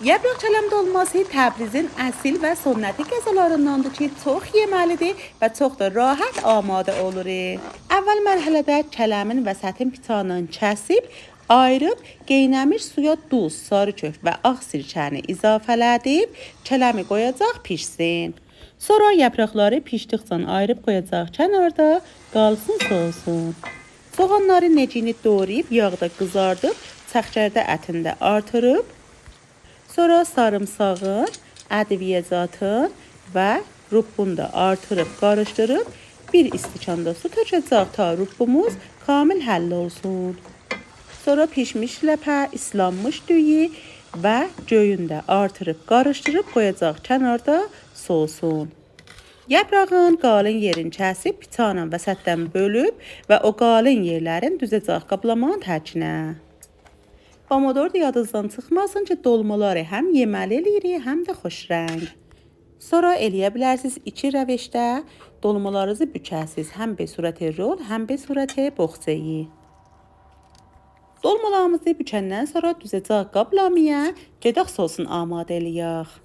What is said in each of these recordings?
Yapraq çələm dolması Təbrizin əsil və sünnəti qəzalarındandır ki, çox yeməlidir və çox da rahat amadə olur. Əvvəl mərhələdə çələmin və sətin pitanını kəsib, ayırıb, qeynəmiş suya duz, sarı kök və ağ sirkəni izafələdib, çələmi qoyacaq pişsin. Sonra yapraqları pişdikcə ayırıb qoyacaq kənarda, qalsın soğusun. Soğanları necini doğrayıb, yağda qızardıb, çəxkərdə ətində artırıb, sonra sarımsağın, ədviyyatın və rubbunu da artırıb, qarışdırıb, bir istikanda su tökəcək ta rubbumuz kamil həll olsun. Sonra pişmiş ləpə, islanmış düyü və göyünü də artırıb, qarışdırıb qoyacaq kənarda soğusun. Yaprağın qalın yerini kəsib, piçanla vəsətdən bölüb və o qalın yerlərin düzəcək qablamağın tərkinə. Pomodor da yadınızdan çıxmasın ki, dolmaları həm yeməli eləyirik, həm də xoş rəng. Sonra eləyə bilərsiniz 2 rəvişdə dolmalarınızı bükəsiniz. Həm be surəti rol, həm be surəti boğçayı. Dolmalarımızı bükəndən sonra düzəcək qablamaya gedək sosun amadə eləyək.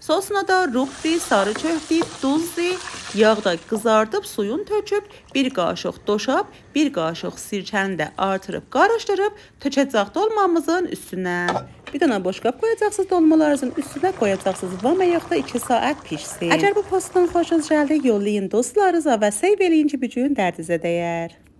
Sosuna da rubbi, sarı köhdü, duzdu, yağda qızardıb, suyun töküb, bir qaşıq doşab, bir qaşıq sirkəni də artırıb, qarışdırıb, tökəcək dolmamızın üstünə. Bir dənə boşqab qoyacaqsınız, dolmalarınızın üstünə qoyacaqsınız. Vama yoxda 2 saat pişsin. Əgər bu postdan xoşunuz gəldi, yollayın dostlarınıza və seyv eləyin ki, bu gün dərdinizə dəyər.